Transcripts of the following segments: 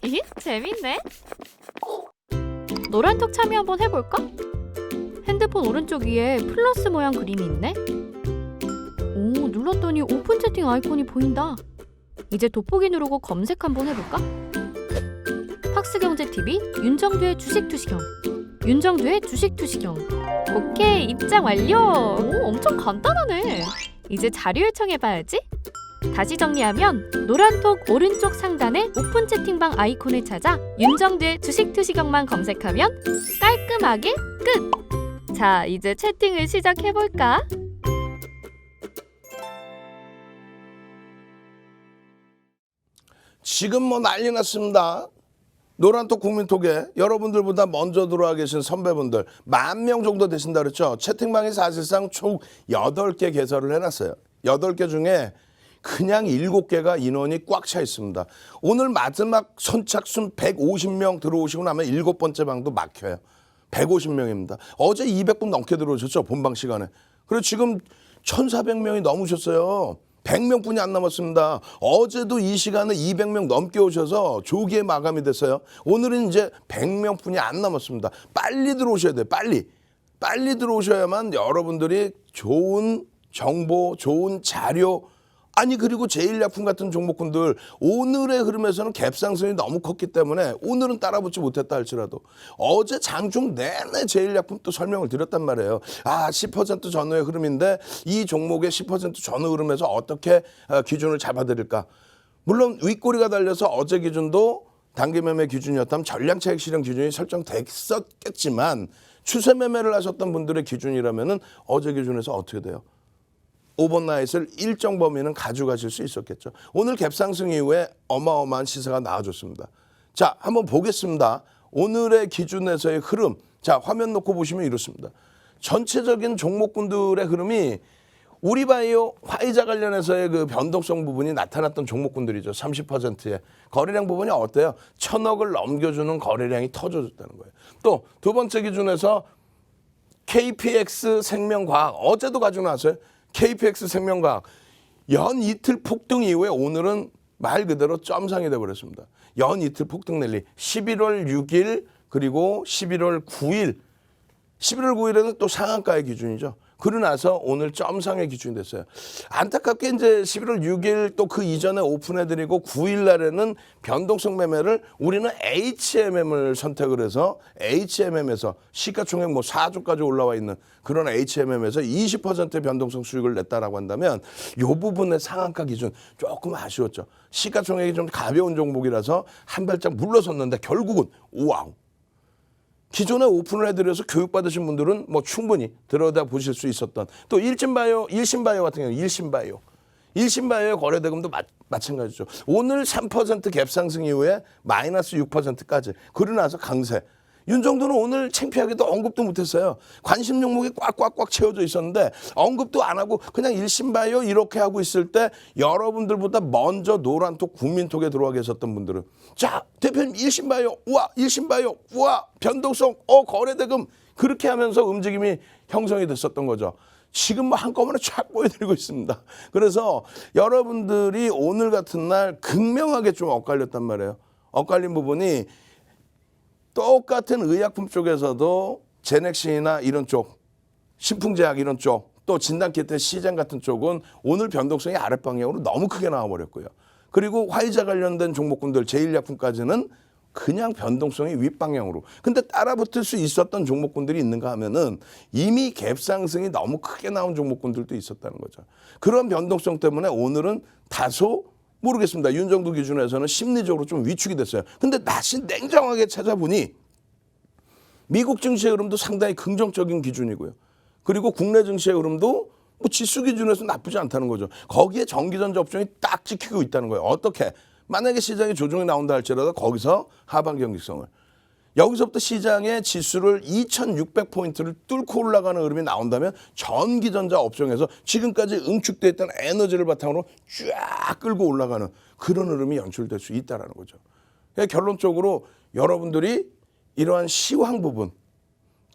이 재밌네. 노란톡 참여 한번 해볼까? 핸드폰 오른쪽 위에 플러스 모양 그림이 있네. 오, 눌렀더니 오픈 채팅 아이콘이 보인다. 이제 돋보기 누르고 검색 한번 해볼까? 팍스경제TV 윤정두의 주식투시경. 윤정두의 주식투시경. 오케이, 입장 완료. 오, 엄청 간단하네. 이제 자료 요청해봐야지. 다시 정리하면 노란톡 오른쪽 상단에 오픈 채팅방 아이콘을 찾아 윤정두의 주식투시경만 검색하면 깔끔하게 끝! 자, 이제 채팅을 시작해볼까? 지금 뭐 난리 났습니다. 노란톡 국민톡에 여러분들보다 먼저 들어와 계신 선배분들 10,000명 정도 되신다 그랬죠. 채팅방이 사실상 총 8개 개설을 해놨어요. 8개 중에 그냥 7개가 인원이 꽉 차 있습니다. 오늘 마지막 선착순 150명 들어오시고 나면 7번째 방도 막혀요. 150명입니다. 어제 200분 넘게 들어오셨죠, 본방 시간에. 그리고 지금 1,400명이 넘으셨어요. 100명뿐이 안 남았습니다. 어제도 이 시간에 200명 넘게 오셔서 조기에 마감이 됐어요. 오늘은 이제 100명뿐이 안 남았습니다. 빨리 들어오셔야 돼요. 빨리 들어오셔야만 여러분들이 좋은 정보, 좋은 자료, 아니 그리고 제일약품 같은 종목군들 오늘의 흐름에서는 갭상승이 너무 컸기 때문에 오늘은 따라붙지 못했다 할지라도 어제 장중 내내 제일약품 또 설명을 드렸단 말이에요. 10% 전후의 흐름인데 이 종목의 10% 전후 흐름에서 어떻게 기준을 잡아드릴까. 물론 윗꼬리가 달려서 어제 기준도 단기매매 기준이었다면 전량차익 실현 기준이 설정됐었겠지만 추세 매매를 하셨던 분들의 기준이라면 어제 기준에서 어떻게 돼요? 오버나잇을 일정 범위는 가져가실 수 있었겠죠. 오늘 갭상승 이후에 어마어마한 시세가 나와줬습니다. 자, 한번 보겠습니다. 오늘의 기준에서의 흐름. 자, 화면 놓고 보시면 이렇습니다. 전체적인 종목군들의 흐름이 우리바이오 화이자 관련해서의 그 변동성 부분이 나타났던 종목군들이죠. 30%의 거래량 부분이 어때요? 1,000억을 넘겨주는 거래량이 터져줬다는 거예요. 또 두 번째 기준에서 KPX 생명과학 어제도 가지고 나왔어요. KPX 생명과학 연 이틀 폭등 이후에 오늘은 말 그대로 점상이 돼버렸습니다. 연 이틀 폭등 랠리 11월 6일 그리고 11월 9일 11월 9일에는 또 상한가의 기준이죠. 그러고 나서 오늘 점상의 기준이 됐어요. 안타깝게 이제 11월 6일 또 그 이전에 오픈해드리고 9일 날에는 변동성 매매를 우리는 HMM을 선택을 해서 HMM에서 시가총액 뭐 4조까지 올라와 있는 그런 HMM에서 20%의 변동성 수익을 냈다라고 한다면 이 부분의 상한가 기준 조금 아쉬웠죠. 시가총액이 좀 가벼운 종목이라서 한 발짝 물러섰는데 결국은 와우. 기존에 오픈을 해드려서 교육받으신 분들은 뭐 충분히 들여다 보실 수 있었던 또 일신바이오 같은 경우 일신바이오의 거래대금도 마찬가지죠. 오늘 3% 갭상승 이후에 마이너스 6%까지 그러고 나서 강세. 윤정도는 오늘 창피하게도 언급도 못했어요. 관심 종목이 꽉꽉꽉 채워져 있었는데 언급도 안 하고 그냥 일신바이오 이렇게 하고 있을 때 여러분들보다 먼저 노란톡 국민톡에 들어와 계셨던 분들은 자 대표님 일신바이오 우와 변동성 거래대금 그렇게 하면서 움직임이 형성이 됐었던 거죠. 지금 뭐 한꺼번에 쫙 보여드리고 있습니다. 그래서 여러분들이 오늘 같은 날 극명하게 좀 엇갈렸단 말이에요. 엇갈린 부분이 똑같은 의약품 쪽에서도 제넥신이나 이런 쪽, 신풍제약 이런 쪽, 또 진단키트 시장 같은 쪽은 오늘 변동성이 아랫방향으로 너무 크게 나와버렸고요. 그리고 화이자 관련된 종목군들 제일약품까지는 그냥 변동성이 윗방향으로. 근데 따라붙을 수 있었던 종목군들이 있는가 하면은 이미 갭상승이 너무 크게 나온 종목군들도 있었다는 거죠. 그런 변동성 때문에 오늘은 다소 모르겠습니다. 윤정도 기준에서는 심리적으로 좀 위축이 됐어요. 근데 다시 냉정하게 찾아보니 미국 증시의 흐름도 상당히 긍정적인 기준이고요. 그리고 국내 증시의 흐름도 뭐 지수 기준에서 나쁘지 않다는 거죠. 거기에 전기전자 업종이 딱 지키고 있다는 거예요. 어떻게? 만약에 시장에 조정이 나온다 할지라도 거기서 하반 경직성을. 여기서부터 시장의 지수를 2,600포인트를 뚫고 올라가는 흐름이 나온다면 전기전자 업종에서 지금까지 응축되어 있던 에너지를 바탕으로 쫙 끌고 올라가는 그런 흐름이 연출될 수 있다는 거죠. 그러니까 결론적으로 여러분들이 이러한 시황 부분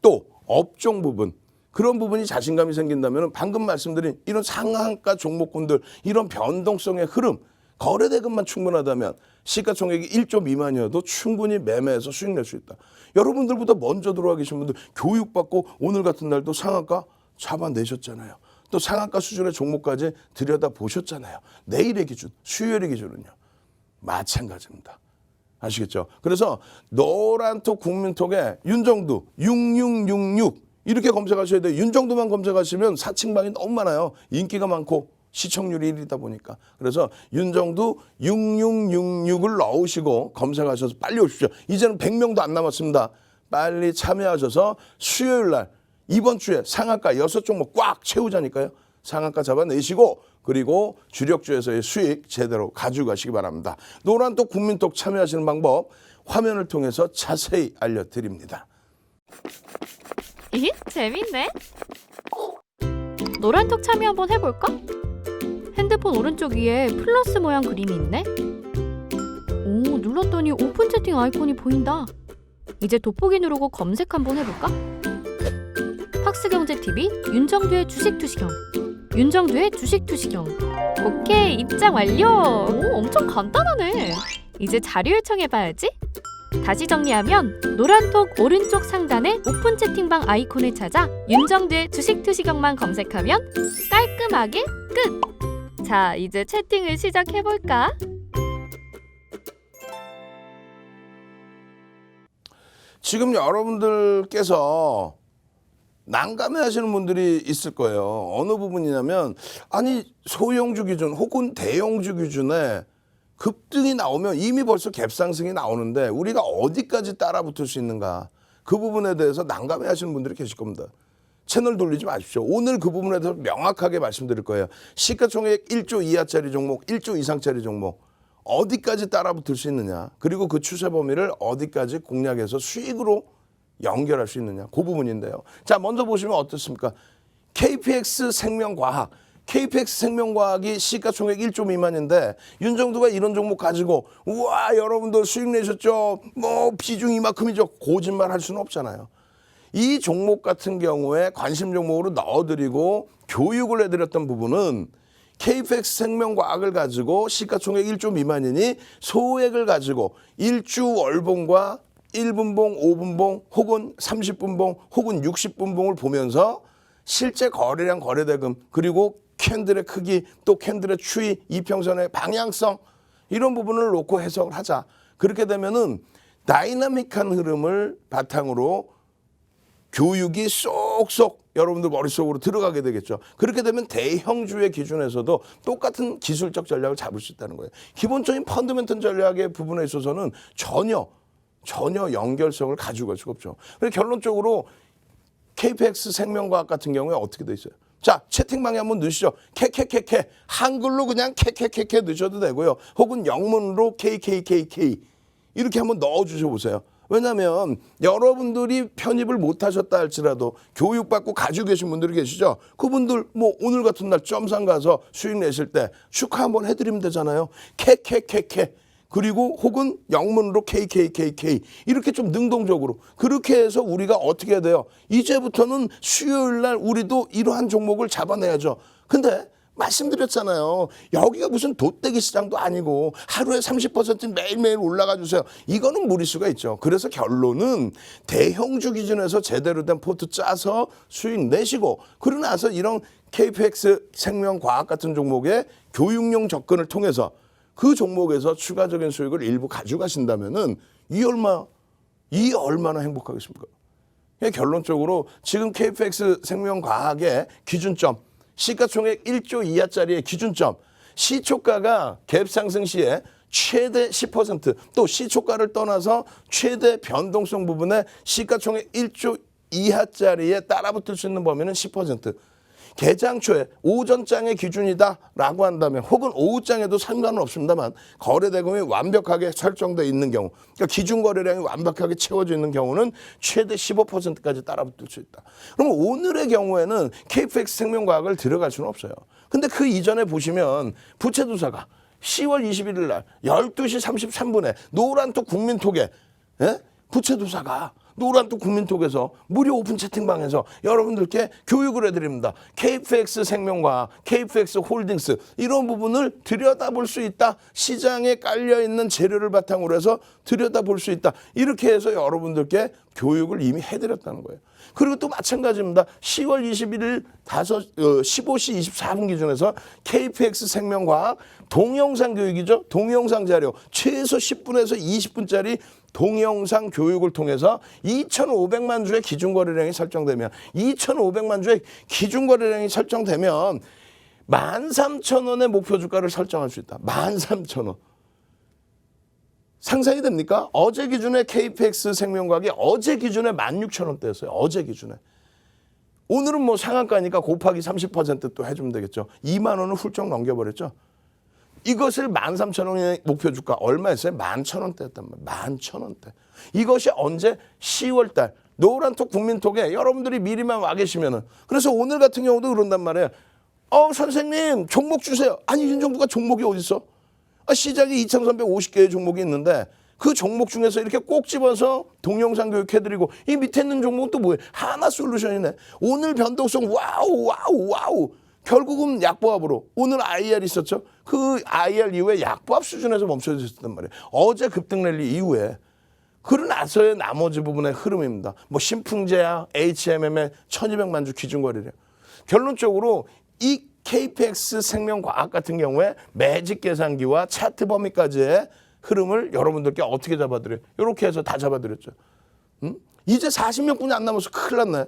또 업종 부분 그런 부분이 자신감이 생긴다면 방금 말씀드린 이런 상한가 종목군들 이런 변동성의 흐름 거래대금만 충분하다면 시가총액이 1조 미만이어도 충분히 매매해서 수익 낼 수 있다. 여러분들보다 먼저 들어와 계신 분들 교육받고 오늘 같은 날도 상한가 잡아내셨잖아요. 또 상한가 수준의 종목까지 들여다보셨잖아요. 내일의 기준, 수요일의 기준은요. 마찬가지입니다. 아시겠죠? 그래서 노란톡 국민톡에 윤정두 6666 이렇게 검색하셔야 돼요. 윤정두만 검색하시면 사칭방이 너무 많아요. 인기가 많고 시청률이 1위다 보니까. 그래서 윤정두 6666을 넣으시고 검색하셔서 빨리 오십시오. 이제는 100명도 안 남았습니다. 빨리 참여하셔서 수요일 날 이번 주에 상한가 6종목 꽉 채우자니까요. 상한가 잡아내시고 그리고 주력주에서의 수익 제대로 가져가시기 바랍니다. 노란톡 국민톡 참여하시는 방법 화면을 통해서 자세히 알려드립니다. 이 재밌네. 노란톡 참여 한번 해볼까? 핸드폰 오른쪽 위에 플러스 모양 그림이 있네. 오, 눌렀더니 오픈 채팅 아이콘이 보인다. 이제 돋보기 누르고 검색 한번 해볼까? 팍스경제TV 윤정두의 주식투시경. 윤정두의 주식투시경. 오케이, 입장 완료. 오, 엄청 간단하네. 이제 자료 요청해봐야지. 다시 정리하면 노란톡 오른쪽 상단에 오픈 채팅방 아이콘을 찾아 윤정두의 주식투시경만 검색하면 깔끔하게 끝! 자, 이제 채팅을 시작해볼까? 지금 여러분들께서 난감해 하시는 분들이 있을 거예요. 어느 부분이냐면 아니 소형주 기준 혹은 대형주 기준에 급등이 나오면 이미 벌써 갭상승이 나오는데 우리가 어디까지 따라붙을 수 있는가. 그 부분에 대해서 난감해 하시는 분들이 계실 겁니다. 채널 돌리지 마십시오. 오늘 그 부분에 대해서 명확하게 말씀드릴 거예요. 시가총액 1조 이하짜리 종목, 1조 이상짜리 종목 어디까지 따라붙을 수 있느냐. 그리고 그 추세 범위를 어디까지 공략해서 수익으로 연결할 수 있느냐. 그 부분인데요. 자, 먼저 보시면 어떻습니까? KPX 생명과학. KPX 생명과학이 시가총액 1조 미만인데 윤정두가 이런 종목 가지고 우와 여러분들 수익 내셨죠? 뭐 비중 이만큼이죠. 거짓말 할 수는 없잖아요. 이 종목 같은 경우에 관심 종목으로 넣어드리고 교육을 해드렸던 부분은 KPX 생명과학을 가지고 시가총액 1조 미만이니 소액을 가지고 1주 월봉과 1분봉, 5분봉 혹은 30분봉 혹은 60분봉을 보면서 실제 거래량 거래대금 그리고 캔들의 크기 또 캔들의 추이 이평선의 방향성 이런 부분을 놓고 해석을 하자. 그렇게 되면은 다이나믹한 흐름을 바탕으로 교육이 쏙쏙 여러분들 머릿속으로 들어가게 되겠죠. 그렇게 되면 대형주의 기준에서도 똑같은 기술적 전략을 잡을 수 있다는 거예요. 기본적인 펀더멘털 전략의 부분에 있어서는 전혀 연결성을 가지고 갈 수가 없죠. 그래서 결론적으로 KPX 생명과학 같은 경우에 어떻게 돼 있어요? 자, 채팅방에 한번 넣으시죠. 캐캐캐캐 한글로 그냥 캐캐캐캐 넣으셔도 되고요. 혹은 영문으로 KKKK 이렇게 한번 넣어주셔 보세요. 왜냐하면 여러분들이 편입을 못하셨다 할지라도 교육받고 가지고 계신 분들이 계시죠. 그분들 뭐 오늘 같은 날 점상 가서 수익 내실 때 축하 한번 해드리면 되잖아요. 캐캐캐캐 그리고 혹은 영문으로 KKKK 이렇게 좀 능동적으로 그렇게 해서 우리가 어떻게 해야 돼요? 이제부터는 수요일 날 우리도 이러한 종목을 잡아내야죠. 근데 말씀드렸잖아요. 여기가 무슨 돗대기 시장도 아니고 하루에 30% 매일매일 올라가 주세요. 이거는 무리수가 있죠. 그래서 결론은 대형주 기준에서 제대로 된 포트 짜서 수익 내시고 그러고 나서 이런 KPX 생명과학 같은 종목의 교육용 접근을 통해서 그 종목에서 추가적인 수익을 일부 가져가신다면은 이 얼마나 행복하겠습니까? 결론적으로 지금 KPX 생명과학의 기준점 시가총액 1조 이하짜리의 기준점 시초가가 갭 상승 시에 최대 10% 또 시초가를 떠나서 최대 변동성 부분에 시가총액 1조 이하짜리에 따라붙을 수 있는 범위는 10% 개장초에 오전장의 기준이다라고 한다면 혹은 오후장에도 상관은 없습니다만 거래대금이 완벽하게 설정되어 있는 경우 그러니까 기준 거래량이 완벽하게 채워져 있는 경우는 최대 15%까지 따라붙을 수 있다. 그럼 오늘의 경우에는 KPX 생명과학을 들어갈 수는 없어요. 근데 그 이전에 보시면 부채도사가 10월 21일 날 12시 33분에 노란톡 국민톡에 부채도사가 노란톡 국민톡에서 무료 오픈 채팅방에서 여러분들께 교육을 해드립니다. KFX 생명과학, KFX 홀딩스 이런 부분을 들여다볼 수 있다. 시장에 깔려있는 재료를 바탕으로 해서 들여다볼 수 있다. 이렇게 해서 여러분들께 교육을 이미 해드렸다는 거예요. 그리고 또 마찬가지입니다. 10월 21일 15시 24분 기준에서 KFX 생명과학 동영상 교육이죠. 동영상 자료 최소 10분에서 20분짜리 동영상 교육을 통해서 2,500만 주의 기준거래량이 설정되면 2,500만 주의 기준거래량이 설정되면 13,000원의 목표 주가를 설정할 수 있다. 13,000원. 상상이 됩니까? 어제 기준에 KPX 생명과학이 어제 기준에 16,000원대였어요. 어제 기준에. 오늘은 뭐 상한가니까 곱하기 30% 해주면 되겠죠. 2만 원을 훌쩍 넘겨버렸죠. 이것을 13,000원의 목표 주가 얼마였어요? 11,000원대였단 말이에요. 11,000원대. 이것이 언제? 10월달. 노란톡 국민톡에 여러분들이 미리만 와 계시면은. 그래서 오늘 같은 경우도 그런단 말이에요. 선생님 종목 주세요. 아니 윤정두가 종목이 어디 있어? 시장에 2,350개의 종목이 있는데 그 종목 중에서 이렇게 꼭 집어서 동영상 교육해드리고 이 밑에 있는 종목은 또 뭐예요? 하나솔루션이네. 오늘 변동성 와우. 결국은 약보합으로 오늘 IR 있었죠. 그 IR 이후에 약보합 수준에서 멈춰져 있었단 말이에요. 어제 급등 랠리 이후에 그러고 나서의 나머지 부분의 흐름입니다. 뭐 신풍제야, HMM의 1,200만 주 기준거래량. 결론적으로 이 KPX 생명과학 같은 경우에 매직 계산기와 차트 범위까지의 흐름을 여러분들께 어떻게 잡아드려요? 이렇게 해서 다 잡아드렸죠. 이제 40명뿐이 안 남아서 큰일 났네.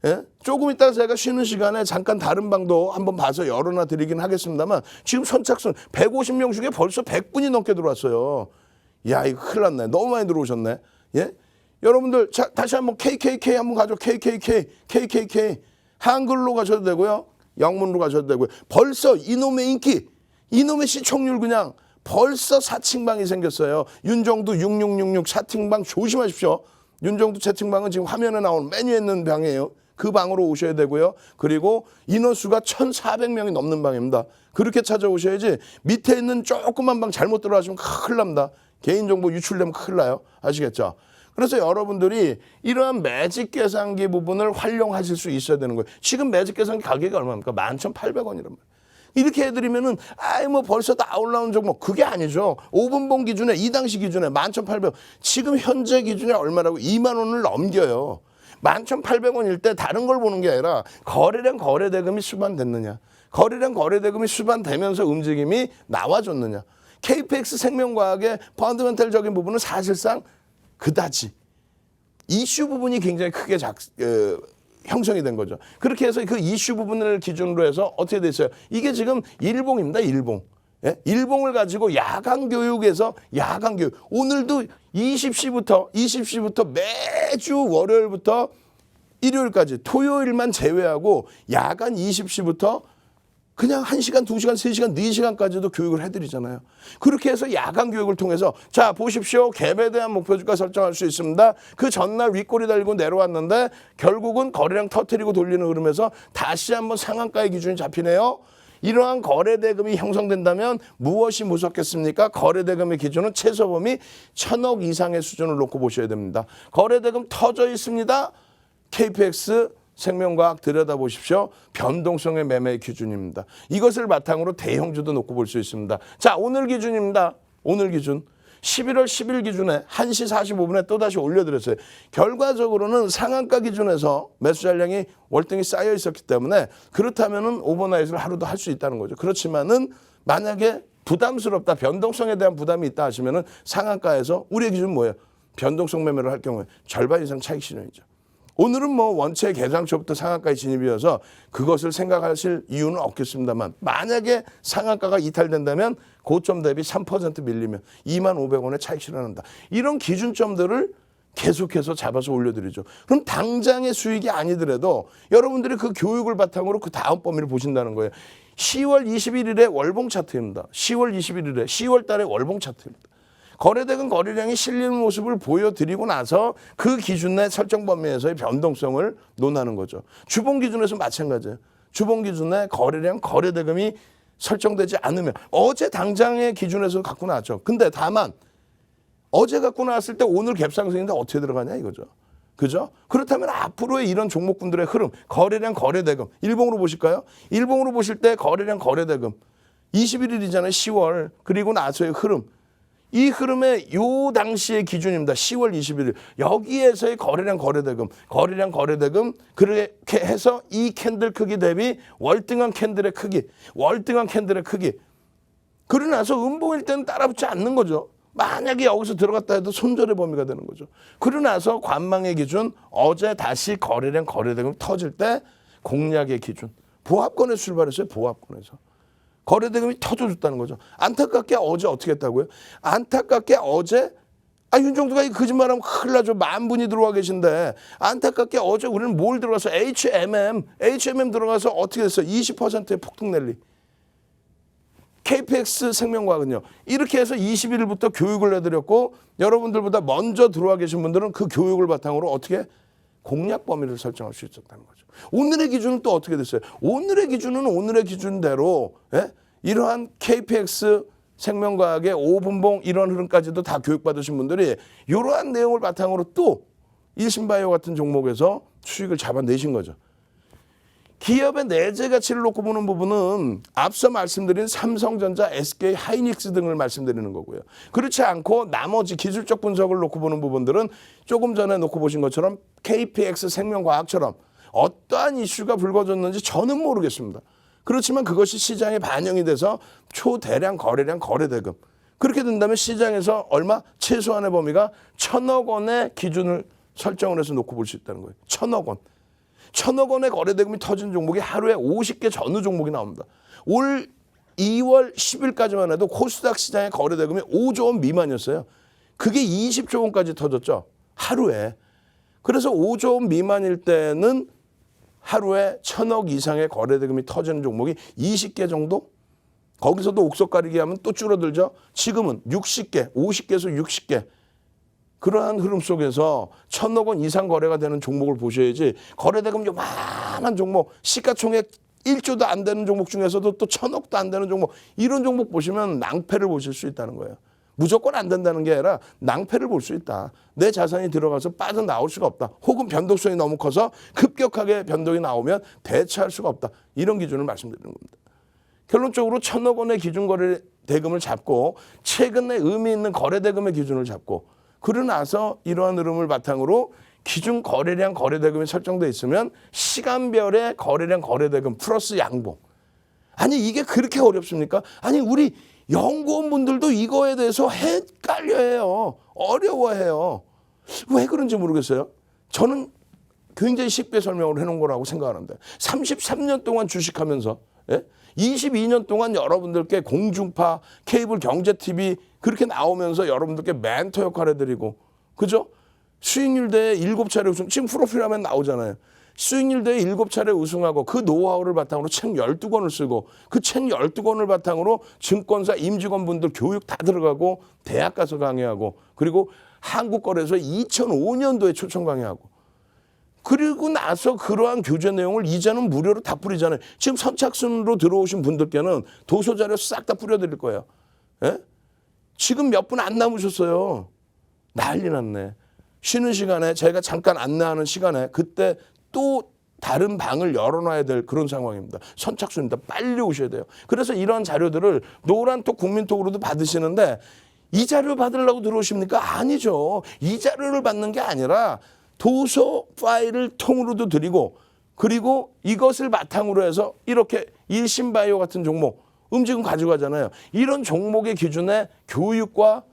예? 조금 이따가 제가 쉬는 시간에 잠깐 다른 방도 한번 봐서 열어놔 드리긴 하겠습니다만 지금 선착순 150명 중에 벌써 100분이 넘게 들어왔어요. 야, 이거 큰일 났네. 너무 많이 들어오셨네. 예? 여러분들 자, 다시 한번 KKK 한번 가죠. KKK 한글로 가셔도 되고요. 영문으로 가셔도 되고요. 벌써 이놈의 인기, 이놈의 시청률 그냥 벌써 사칭방이 생겼어요. 윤정두 6666 차팅방 조심하십시오. 윤정두 채팅방은 지금 화면에 나오는 메뉴에 있는 방이에요. 그 방으로 오셔야 되고요. 그리고 인원수가 1,400명이 넘는 방입니다. 그렇게 찾아오셔야지 밑에 있는 조그만 방 잘못 들어가시면 큰일 납니다. 개인정보 유출되면 큰일 나요. 아시겠죠? 그래서 여러분들이 이러한 매직 계산기 부분을 활용하실 수 있어야 되는 거예요. 지금 매직 계산기 가격이 얼마입니까? 11,800원이란 말이에요. 이렇게 해드리면은 뭐 벌써 다 올라온 종목 그게 아니죠. 5분봉 기준에 이 당시 기준에 11,800원. 지금 현재 기준에 얼마라고? 2만 원을 넘겨요. 11,800원일 때 다른 걸 보는 게 아니라 거래량 거래대금이 수반됐느냐. 거래량 거래대금이 수반되면서 움직임이 나와줬느냐. KPX 생명과학의 펀더멘탈적인 부분은 사실상 그다지 이슈 부분이 굉장히 크게 형성이 된 거죠. 그렇게 해서 그 이슈 부분을 기준으로 해서 어떻게 됐어요? 이게 지금 일봉입니다. 일봉. 예? 일봉을 가지고 야간 교육에서 야간 교육. 오늘도 20시부터 매주 월요일부터 일요일까지 토요일만 제외하고 야간 20시부터 그냥 1시간, 2시간, 3시간, 4시간까지도 교육을 해드리잖아요. 그렇게 해서 야간 교육을 통해서 자 보십시오. 갭에 대한 목표주가 설정할 수 있습니다. 그 전날 윗꼬리 달고 내려왔는데 결국은 거래량 터뜨리고 돌리는 흐름에서 다시 한번 상한가의 기준이 잡히네요. 이러한 거래대금이 형성된다면 무엇이 무섭겠습니까? 거래대금의 기준은 최소 범위 1,000억 이상의 수준을 놓고 보셔야 됩니다. 거래대금 터져 있습니다. KPX 생명과학 들여다보십시오. 변동성의 매매 기준입니다. 이것을 바탕으로 대형주도 놓고 볼 수 있습니다. 자, 오늘 기준입니다. 오늘 기준. 11월 10일 기준에 1시 45분에 또다시 올려드렸어요. 결과적으로는 상한가 기준에서 매수 잔량이 월등히 쌓여 있었기 때문에 그렇다면은 오버나잇을 하루도 할 수 있다는 거죠. 그렇지만은 만약에 부담스럽다, 변동성에 대한 부담이 있다 하시면은 상한가에서 우리의 기준 뭐예요? 변동성 매매를 할 경우에 절반 이상 차익 실현이죠. 오늘은 뭐 원체 개장초부터 상한가에 진입이어서 그것을 생각하실 이유는 없겠습니다만 만약에 상한가가 이탈된다면 고점 대비 3% 밀리면 25,000원의 차익 실현한다. 이런 기준점들을 계속해서 잡아서 올려드리죠. 그럼 당장의 수익이 아니더라도 여러분들이 그 교육을 바탕으로 그 다음 범위를 보신다는 거예요. 10월 21일에 월봉 차트입니다. 10월 21일에 10월 달에 월봉 차트입니다. 거래대금 거래량이 실리는 모습을 보여드리고 나서 그 기준 내 설정 범위에서의 변동성을 논하는 거죠. 주봉 기준에서 마찬가지예요. 주봉 기준에 거래량 거래대금이 설정되지 않으면 어제 당장의 기준에서 갖고 나왔죠. 근데 다만 어제 갖고 나왔을 때 오늘 갭 상승인데 어떻게 들어가냐 이거죠. 그죠? 그렇다면 앞으로의 이런 종목군들의 흐름, 거래량 거래대금, 일봉으로 보실까요? 일봉으로 보실 때 거래량 거래대금 21일이잖아요. 10월. 그리고 나서의 흐름. 이 흐름의 요 당시의 기준입니다. 10월 21일. 여기에서의 거래량 거래대금, 거래량 거래대금 그렇게 해서 이 캔들 크기 대비 월등한 캔들의 크기, 월등한 캔들의 크기. 그러고 나서 음봉일 때는 따라붙지 않는 거죠. 만약에 여기서 들어갔다 해도 손절의 범위가 되는 거죠. 그러고 나서 관망의 기준, 어제 다시 거래량 거래대금 터질 때 공략의 기준. 보합권에서 출발했어요. 보합권에서. 거래대금이 터져줬다는 거죠. 안타깝게 어제 어떻게 했다고요? 안타깝게 어제 윤정두가 이 거짓말하면 큰일 나죠. 10,000분이 들어와 계신데 안타깝게 어제 우리는 뭘 들어가서 HMM 들어가서 어떻게 됐어요? 20%의 폭등 랠리. KPX 생명과학은요. 이렇게 해서 21일부터 교육을 해드렸고 여러분들보다 먼저 들어와 계신 분들은 그 교육을 바탕으로 어떻게 공략 범위를 설정할 수 있었다는 거죠. 오늘의 기준은 또 어떻게 됐어요? 오늘의 기준은 오늘의 기준대로 이러한 KPX 생명과학의 5분봉 이런 흐름까지도 다 교육받으신 분들이 이러한 내용을 바탕으로 또 일신바이오 같은 종목에서 수익을 잡아내신 거죠. 기업의 내재 가치를 놓고 보는 부분은 앞서 말씀드린 삼성전자, SK, 하이닉스 등을 말씀드리는 거고요. 그렇지 않고 나머지 기술적 분석을 놓고 보는 부분들은 조금 전에 놓고 보신 것처럼 KPX 생명과학처럼 어떠한 이슈가 불거졌는지 저는 모르겠습니다. 그렇지만 그것이 시장에 반영이 돼서 초대량 거래량 거래대금. 그렇게 된다면 시장에서 얼마? 최소한의 범위가 1,000억 원의 기준을 설정을 해서 놓고 볼 수 있다는 거예요. 1,000억 원. 1,000억 원의 거래대금이 터진 종목이 하루에 50개 전후 종목이 나옵니다. 올 2월 10일까지만 해도 코스닥 시장의 거래대금이 5조 원 미만이었어요. 그게 20조 원까지 터졌죠. 하루에. 그래서 5조 원 미만일 때는 하루에 1,000억 이상의 거래대금이 터지는 종목이 20개 정도? 거기서도 옥석 가리기 하면 또 줄어들죠. 지금은 60개, 50개에서 60개. 그러한 흐름 속에서 1,000억 원 이상 거래가 되는 종목을 보셔야지 거래대금 요만한 종목, 시가총액 1조도 안 되는 종목 중에서도 또 1,000억도 안 되는 종목, 이런 종목 보시면 낭패를 보실 수 있다는 거예요. 무조건 안 된다는 게 아니라 낭패를 볼 수 있다. 내 자산이 들어가서 빠져나올 수가 없다. 혹은 변동성이 너무 커서 급격하게 변동이 나오면 대처할 수가 없다. 이런 기준을 말씀드리는 겁니다. 결론적으로 1,000억 원의 기준 거래 대금을 잡고 최근에 의미 있는 거래 대금의 기준을 잡고 그러고 나서 이러한 흐름을 바탕으로 기준 거래량 거래대금이 설정돼 있으면 시간별의 거래량 거래대금 플러스 양봉. 아니 이게 그렇게 어렵습니까? 아니 우리 연구원분들도 이거에 대해서 헷갈려해요. 어려워해요. 왜 그런지 모르겠어요. 저는 굉장히 쉽게 설명을 해놓은 거라고 생각하는데 33년 동안 주식하면서 22년 동안 여러분들께 공중파, 케이블 경제TV 그렇게 나오면서 여러분들께 멘토 역할 해드리고 그죠? 수익률 대회 7차례 우승, 지금 프로필 하면 나오잖아요. 수익률 대회 7차례 우승하고 그 노하우를 바탕으로 책 12권을 쓰고 그 책 12권을 바탕으로 증권사 임직원분들 교육 다 들어가고 대학 가서 강의하고 그리고 한국거래소 2005년도에 초청 강의하고 그리고 나서 그러한 교재 내용을 이제는 무료로 다 뿌리잖아요. 지금 선착순으로 들어오신 분들께는 도서 자료 싹 다 뿌려드릴 거예요. 예? 지금 몇 분 안 남으셨어요. 난리 났네. 쉬는 시간에 제가 잠깐 안내하는 시간에 그때 또 다른 방을 열어놔야 될 그런 상황입니다. 선착순입니다. 빨리 오셔야 돼요. 그래서 이런 자료들을 노란톡 국민톡으로도 받으시는데 이 자료 받으려고 들어오십니까? 아니죠. 이 자료를 받는 게 아니라 도서 파일을 통으로도 드리고 그리고 이것을 바탕으로 해서 이렇게 일신바이오 같은 종목 움직임 가져가잖아요. 이런 종목의 기준에 교육과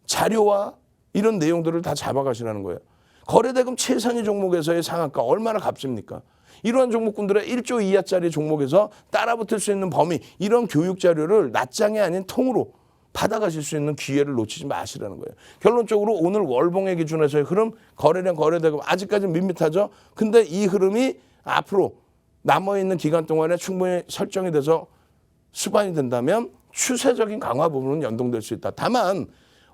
자료와 이런 내용들을 다 잡아가시라는 거예요. 거래대금 최상위 종목에서의 상한가 얼마나 값집니까? 이러한 종목군들의 1조 이하짜리 종목에서 따라붙을 수 있는 범위 이런 교육 자료를 낱장이 아닌 통으로 받아가실 수 있는 기회를 놓치지 마시라는 거예요. 결론적으로 오늘 월봉의 기준에서의 흐름 거래량 거래대금 아직까지는 밋밋하죠. 근데 이 흐름이 앞으로 남아있는 기간 동안에 충분히 설정이 돼서 수반이 된다면 추세적인 강화 부분은 연동될 수 있다. 다만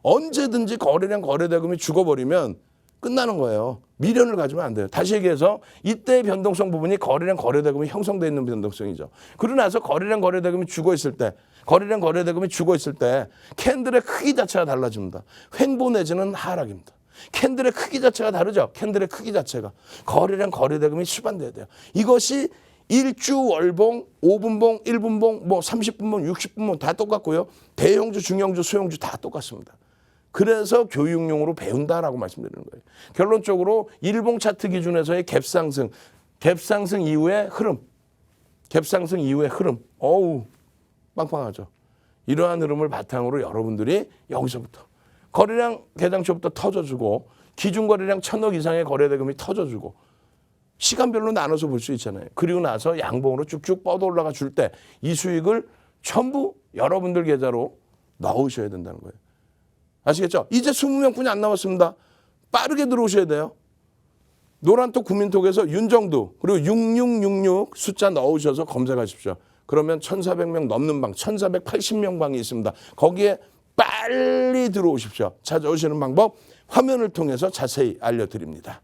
언제든지 거래량 거래대금이 죽어버리면 끝나는 거예요. 미련을 가지면 안 돼요. 다시 얘기해서 이때의 변동성 부분이 거래량 거래대금이 형성되어 있는 변동성이죠. 그러고 나서 거래량 거래대금이 죽어 있을 때 거래량 거래대금이 죽어 있을 때 캔들의 크기 자체가 달라집니다. 횡보 내지는 하락입니다. 캔들의 크기 자체가 다르죠. 캔들의 크기 자체가. 거래량 거래대금이 수반돼야 돼요. 이것이 일주 월봉, 5분봉, 1분봉, 뭐 30분봉, 60분봉 다 똑같고요. 대형주, 중형주, 소형주 다 똑같습니다. 그래서 교육용으로 배운다라고 말씀드리는 거예요. 결론적으로 일봉 차트 기준에서의 갭상승 이후의 흐름. 갭상승 이후의 흐름. 어우, 빵빵하죠. 이러한 흐름을 바탕으로 여러분들이 여기서부터 거래량 개장초부터 터져주고 기준 거래량 1,000억 이상의 거래대금이 터져주고 시간별로 나눠서 볼 수 있잖아요. 그리고 나서 양봉으로 쭉쭉 뻗어 올라가 줄 때 이 수익을 전부 여러분들 계좌로 넣으셔야 된다는 거예요. 아시겠죠? 이제 20명뿐이 안 남았습니다. 빠르게 들어오셔야 돼요. 노란톡 국민톡에서 윤정두 그리고 6666 숫자 넣으셔서 검색하십시오. 그러면 1,400명 넘는 방, 1,480명 방이 있습니다. 거기에 빨리 들어오십시오. 찾아오시는 방법 화면을 통해서 자세히 알려드립니다.